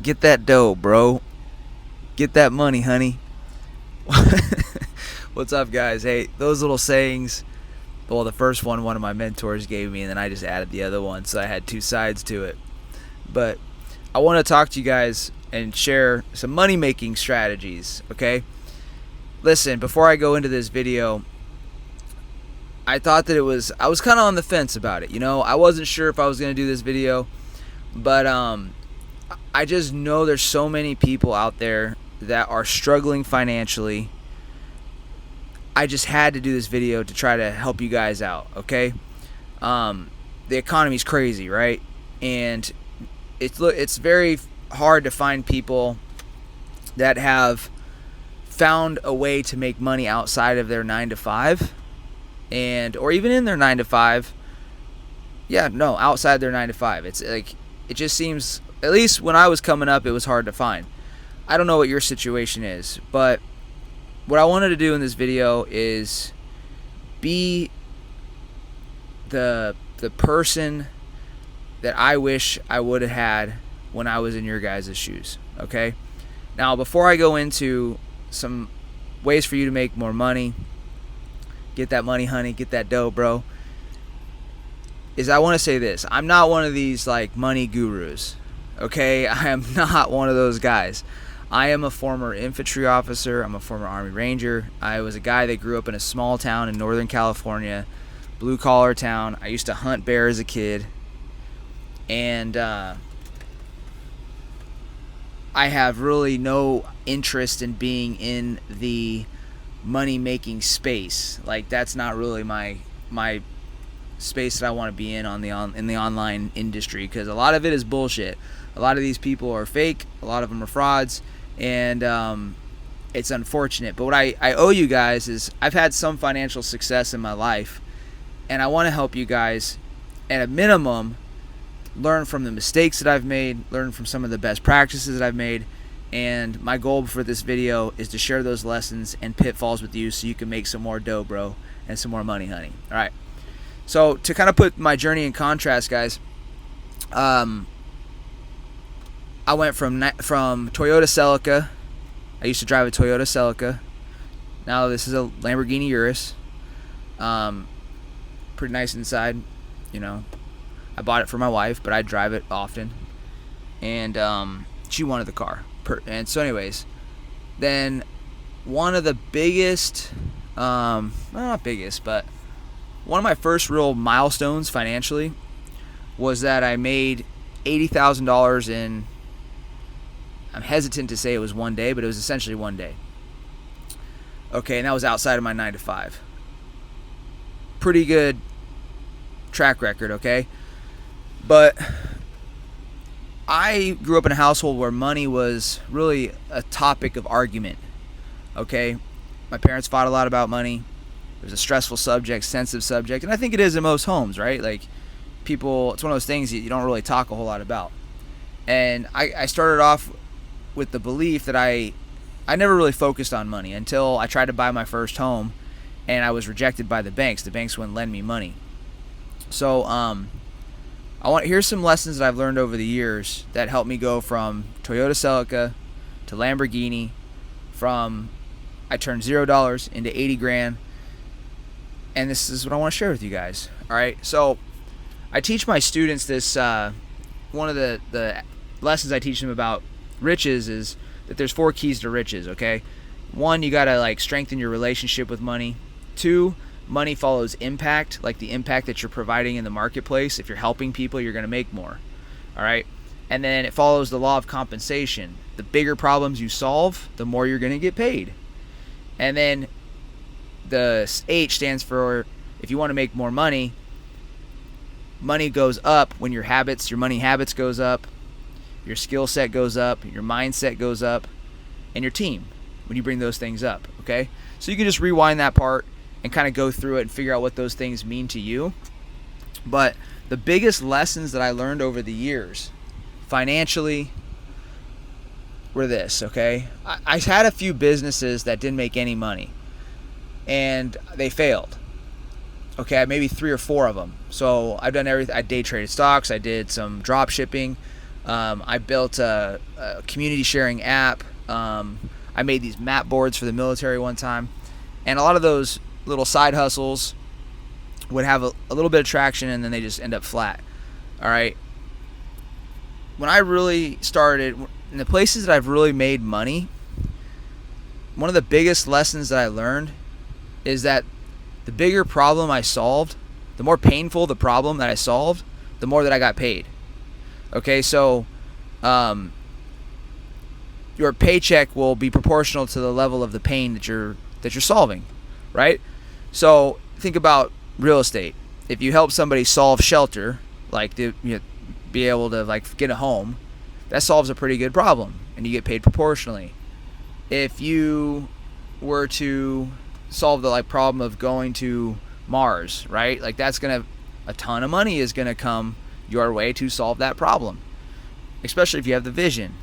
Get that dough, bro. Get that money, honey. What's up, guys? Hey, those little sayings. Well, the first one of my mentors gave me, and then I just added the other one, so I had two sides to it. But I want to talk to you guys and share some money making strategies, okay? Listen, before I go into this video, I thought that I was kind of on the fence about it. I wasn't sure if I was going to do this video, but I just know there's so many people out there that are struggling financially. I just had to do this video to try to help you guys out, okay? The economy's crazy, right? And it's very hard to find people that have found a way to make money outside of their 9 to 5 or even in their 9 to 5. Yeah, no, outside their 9 to 5. It's like it just seems, at least when I was coming up, it was hard to find. I don't know what your situation is, but what I wanted to do in this video is be the person that I wish I would have had when I was in your guys' shoes, okay? Now, before I go into some ways for you to make more money, get that money, honey, get that dough, bro, I want to say this. I'm not one of these like money gurus, okay? I am not one of those guys. I am a former infantry officer. I'm a former Army Ranger. I was a guy that grew up in a small town in Northern California, blue-collar town. I used to hunt bear as a kid. And I have really no interest in being in the money-making space. Like, that's not really my space that I want to be in in the online industry, because a lot of it is bullshit. A lot of these people are fake. A lot of them are frauds. And it's unfortunate. But what I owe you guys is I've had some financial success in my life, and I want to help you guys, at a minimum, learn from the mistakes that I've made, learn from some of the best practices that I've made. And my goal for this video is to share those lessons and pitfalls with you so you can make some more dough, bro, and some more money, honey. All right. So to kind of put my journey in contrast, guys, I went from Toyota Celica. I used to drive a Toyota Celica. Now this is a Lamborghini Urus. Pretty nice inside, I bought it for my wife, but I drive it often. And she wanted the car. And so anyways, then one of the biggest, not biggest, but one of my first real milestones financially was that I made $80,000 in, I'm hesitant to say it was one day, but it was essentially one day. Okay, and that was outside of my 9 to 5. Pretty good track record, okay? But I grew up in a household where money was really a topic of argument, okay? My parents fought a lot about money. It was a stressful subject, sensitive subject, and I think it is in most homes, right? Like, people, it's one of those things you don't really talk a whole lot about. And I started off with the belief that I never really focused on money until I tried to buy my first home, and I was rejected by the banks. The banks wouldn't lend me money. So here's some lessons that I've learned over the years that helped me go from Toyota Celica to Lamborghini, from I turned $0 into 80 grand. And this is what I want to share with you guys. All right. So I teach my students this, one of the lessons I teach them about riches is that there's 4 keys to riches, okay? 1, you got to strengthen your relationship with money. 2, money follows impact, like the impact that you're providing in the marketplace. If you're helping people, you're going to make more. All right? And then it follows the law of compensation. The bigger problems you solve, the more you're going to get paid. And then the H stands for, if you want to make more money, money goes up when your money habits goes up, your skill set goes up, your mindset goes up, and your team when you bring those things up, okay? So you can just rewind that part and kind of go through it and figure out what those things mean to you. But the biggest lessons that I learned over the years financially were this, okay? I had a few businesses that didn't make any money, and they failed. Okay, maybe 3 or 4 of them. So I've done everything. I day traded stocks. I did some drop shipping. I built a community sharing app. I made these map boards for the military one time. And a lot of those little side hustles would have a little bit of traction, and then they just end up flat. All right. When I really started, in the places that I've really made money, one of the biggest lessons that I learned is that the bigger problem I solved, the more painful the problem that I solved, the more that I got paid. Okay, so your paycheck will be proportional to the level of the pain that you're solving, right? So think about real estate. If you help somebody solve shelter, like be able to like get a home, that solves a pretty good problem, and you get paid proportionally. If you were to solve the like problem of going to Mars, right? Like that's a ton of money is gonna come your way to solve that problem, especially if you have the vision.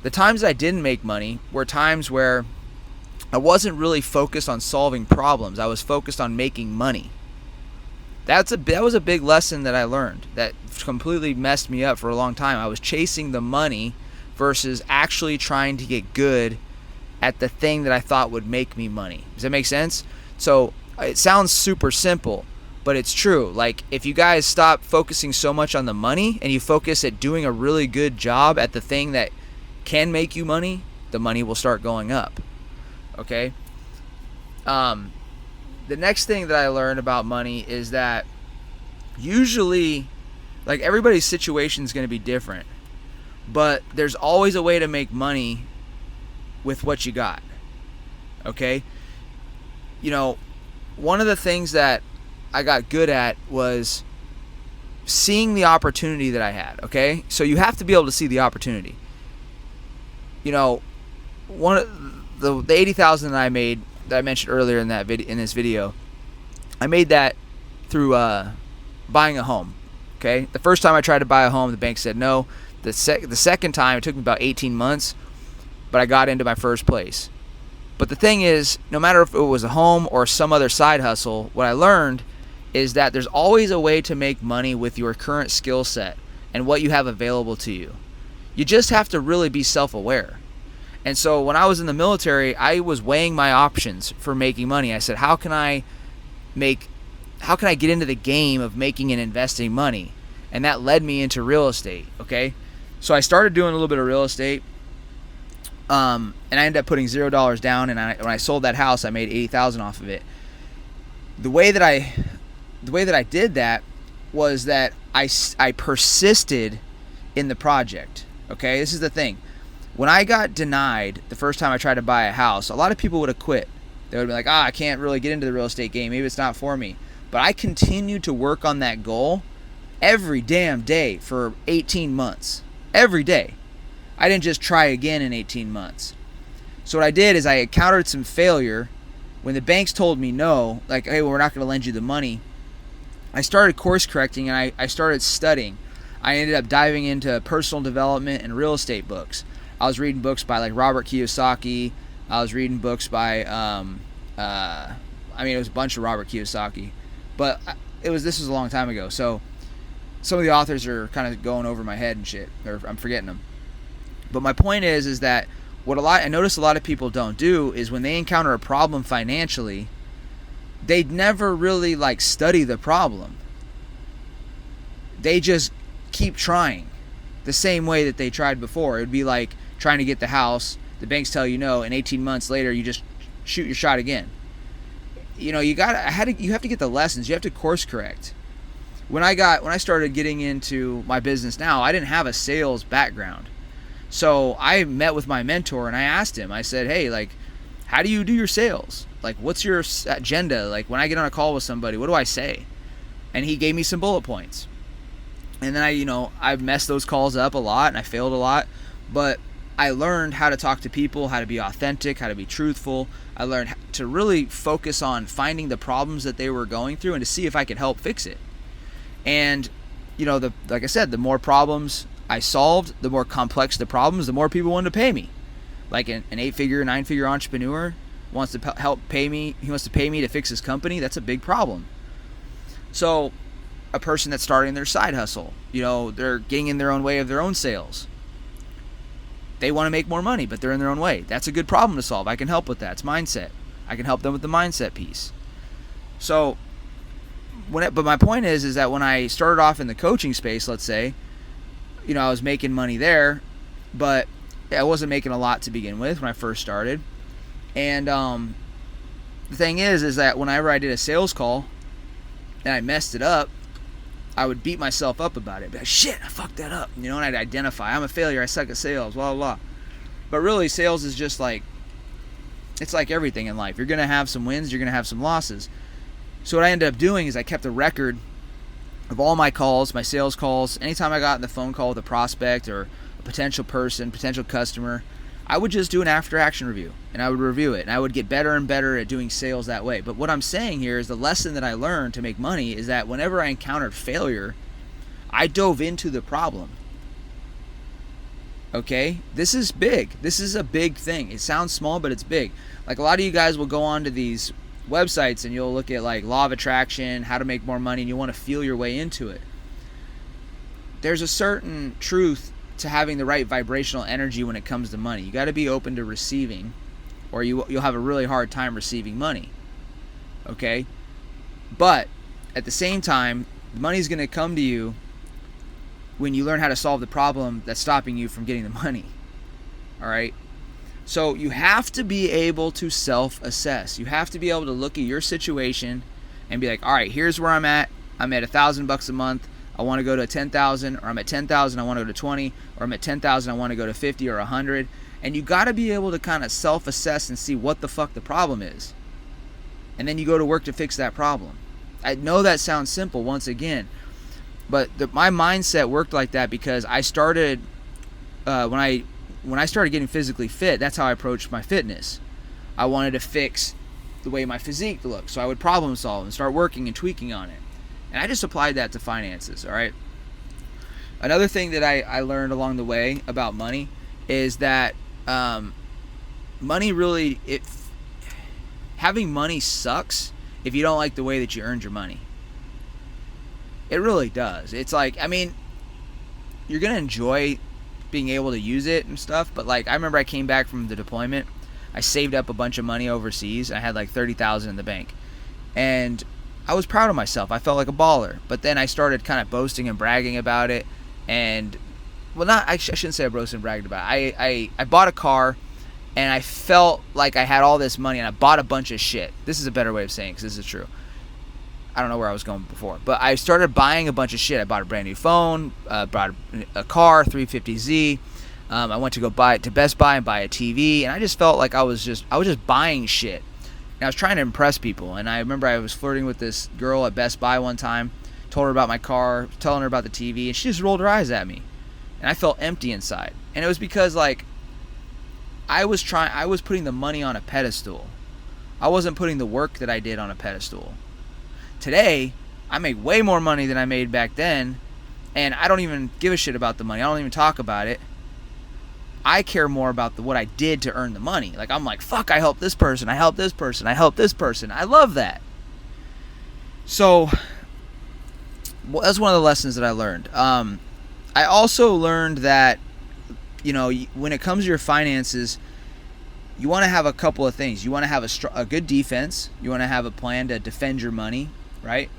The times I didn't make money were times where I wasn't really focused on solving problems. I was focused on making money. That was a big lesson that I learned that completely messed me up for a long time. I was chasing the money versus actually trying to get good at the thing that I thought would make me money. Does that make sense? So it sounds super simple, but it's true. Like if you guys stop focusing so much on the money and you focus at doing a really good job at the thing that can make you money, the money will start going up. Okay? The next thing that I learned about money is that usually, like everybody's situation is going to be different, but there's always a way to make money with what you got. Okay? You know, one of the things that I got good at was seeing the opportunity that I had. Okay? So you have to be able to see the opportunity. You know, one of the 80,000 that I made that I mentioned earlier in this video, I made that through buying a home. Okay, the first time I tried to buy a home, the bank said no. The second time, it took me about 18 months, but I got into my first place. But the thing is, no matter if it was a home or some other side hustle, what I learned is that there's always a way to make money with your current skill set and what you have available to you. You just have to really be self-aware. And so when I was in the military, I was weighing my options for making money. I said, how can I get into the game of making and investing money? And that led me into real estate. Okay, so I started doing a little bit of real estate, and I ended up putting $0 down. And when I sold that house, I made $80,000 off of it. The way that I did that was that I persisted in the project. Okay, this is the thing. When I got denied the first time I tried to buy a house, a lot of people would have quit. They would be like, I can't really get into the real estate game. Maybe it's not for me. But I continued to work on that goal every damn day for 18 months. Every day. I didn't just try again in 18 months. So what I did is I encountered some failure. When the banks told me no, like, hey, well, we're not going to lend you the money, I started course correcting and I started studying. I ended up diving into personal development and real estate books. I was reading books by like Robert Kiyosaki. I was reading books by, it was a bunch of Robert Kiyosaki, but this was a long time ago. So some of the authors are kind of going over my head and shit, or I'm forgetting them. But my point is that I notice a lot of people don't do is when they encounter a problem financially, they never really like study the problem. They just keep trying the same way that they tried before. It would be like trying to get the house, the banks tell you no, and 18 months later you just shoot your shot again. You know, you have to get the lessons. You have to course correct. When I started getting into my business now, I didn't have a sales background. So I met with my mentor and I asked him, I said, hey, like, how do you do your sales? Like, what's your agenda? Like, when I get on a call with somebody, what do I say? And he gave me some bullet points. And then I messed those calls up a lot and I failed a lot, but I learned how to talk to people, how to be authentic, how to be truthful. I learned to really focus on finding the problems that they were going through and to see if I could help fix it. And, like I said, the more problems I solved, the more complex the problems, the more people wanted to pay me. Like an 8-figure, 9-figure entrepreneur wants to help pay me. He wants to pay me to fix his company. That's a big problem. So a person that's starting their side hustle. They're getting in their own way of their own sales. They want to make more money, but they're in their own way. That's a good problem to solve. I can help with that. It's mindset. I can help them with the mindset piece. So, but my point is that when I started off in the coaching space, let's say, I was making money there, but I wasn't making a lot to begin with when I first started. And the thing is that whenever I did a sales call and I messed it up, I would beat myself up about it. Be like, shit, I fucked that up. And I'd identify, I'm a failure, I suck at sales, blah, blah, blah. But really, sales is just like, it's like everything in life. You're going to have some wins, you're going to have some losses. So what I ended up doing is I kept a record of all my calls, my sales calls. Anytime I got in the phone call with a prospect or a potential person, potential customer, I would just do an after action review and I would review it, and I would get better and better at doing sales that way. But what I'm saying here is the lesson that I learned to make money is that whenever I encountered failure, I dove into the problem. Okay? This is big. This is a big thing. It sounds small, but it's big. Like, a lot of you guys will go onto these websites and you'll look at like law of attraction, how to make more money, and you want to feel your way into it. There's a certain truth to having the right vibrational energy when it comes to money. You got to be open to receiving, or you'll have a really hard time receiving money. Okay? But at the same time, money's going to come to you when you learn how to solve the problem that's stopping you from getting the money. All right? So you have to be able to self-assess. You have to be able to look at your situation and be like, all right, here's where I'm at. I'm at $1,000 a month. I want to go to 10,000, or I'm at 10,000, I want to go to 20, or I'm at 10,000, I want to go to 50 or 100. And you got to be able to kind of self-assess and see what the fuck the problem is. And then you go to work to fix that problem. I know that sounds simple once again, but my mindset worked like that because I started, when I started getting physically fit, that's how I approached my fitness. I wanted to fix the way my physique looked, so I would problem solve and start working and tweaking on it. And I just applied that to finances, all right? Another thing that I learned along the way about money is that money really, having money sucks if you don't like the way that you earned your money. It really does. It's like, I mean, you're going to enjoy being able to use it and stuff, but like, I remember I came back from the deployment, I saved up a bunch of money overseas, and I had like $30,000 in the bank. And I was proud of myself. I felt like a baller. But then I started kind of boasting and bragging about it. And, well, I shouldn't say I boasted and bragged about it. I bought a car, and I felt like I had all this money, and I bought a bunch of shit. This is a better way of saying it, because this is true. I don't know where I was going before. But I started buying a bunch of shit. I bought a brand new phone, bought a car, 350Z. I went to go to Best Buy and buy a TV. And I just felt like I was just buying shit. And I was trying to impress people. And I remember I was flirting with this girl at Best Buy one time, told her about my car, telling her about the TV, and she just rolled her eyes at me. And I felt empty inside. And it was because, like, I was putting the money on a pedestal. I wasn't putting the work that I did on a pedestal. Today, I make way more money than I made back then, and I don't even give a shit about the money. I don't even talk about it. I care more about what I did to earn the money. Like, I'm like, fuck, I helped this person, I helped this person, I helped this person. I love that. So, that's one of the lessons that I learned. I also learned that, when it comes to your finances, you want to have a couple of things. You want to have a good defense. You want to have a plan to defend your money, right?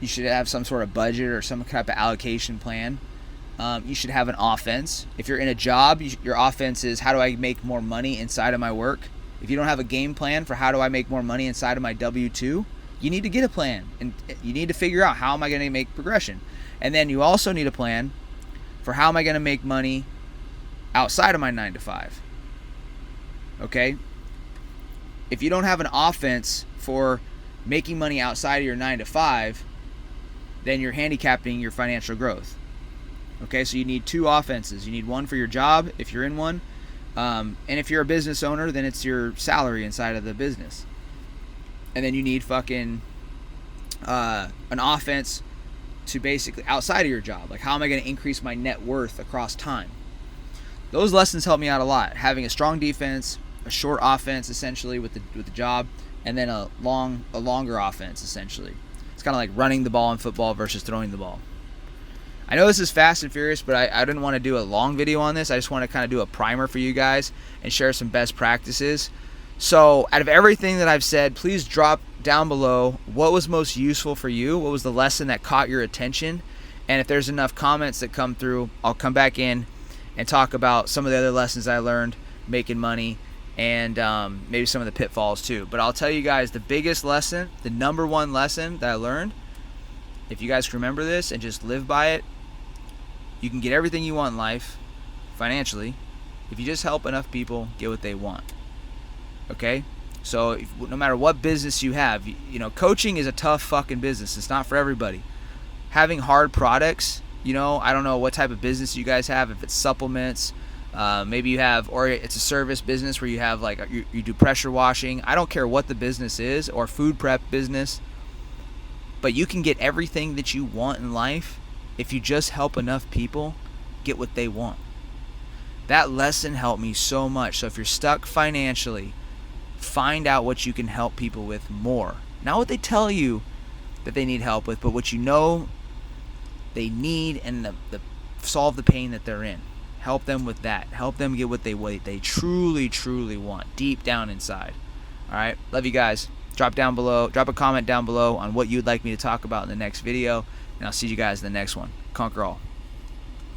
You should have some sort of budget or some type of allocation plan. You should have an offense. If you're in a job, your offense is, how do I make more money inside of my work? If you don't have a game plan for how do I make more money inside of my W-2, you need to get a plan. And you need to figure out, how am I going to make progression? And then you also need a plan for how am I going to make money outside of my 9 to 5. Okay? If you don't have an offense for making money outside of your 9 to 5, then you're handicapping your financial growth. Okay, so you need two offenses. You need one for your job, if you're in one. And if you're a business owner, then it's your salary inside of the business. And then you need fucking an offense to basically outside of your job. Like, how am I going to increase my net worth across time? Those lessons help me out a lot. Having a strong defense, a short offense essentially with the job, and then a longer offense essentially. It's kind of like running the ball in football versus throwing the ball. I know this is fast and furious, but I didn't want to do a long video on this. I just want to kind of do a primer for you guys and share some best practices. So out of everything that I've said, please drop down below what was most useful for you. What was the lesson that caught your attention? And if there's enough comments that come through, I'll come back in and talk about some of the other lessons I learned making money, and maybe some of the pitfalls too. But I'll tell you guys the biggest lesson, the number one lesson that I learned, if you guys can remember this and just live by it, you can get everything you want in life financially if you just help enough people get what they want. Okay? So no matter what business you have, you know, coaching is a tough fucking business. It's not for everybody. Having hard products, you know, I don't know what type of business you guys have, if it's supplements, maybe you have, or it's a service business where you have like, you do pressure washing. I don't care what the business is, or food prep business, but you can get everything that you want in life if you just help enough people get what they want. That lesson helped me so much. So if you're stuck financially, find out what you can help people with more. Not what they tell you that they need help with, but what you know they need, and solve the pain that they're in. Help them with that. Help them get what they truly, truly want deep down inside. All right, love you guys. Drop a comment down below on what you'd like me to talk about in the next video, and I'll see you guys in the next one. Conquer all.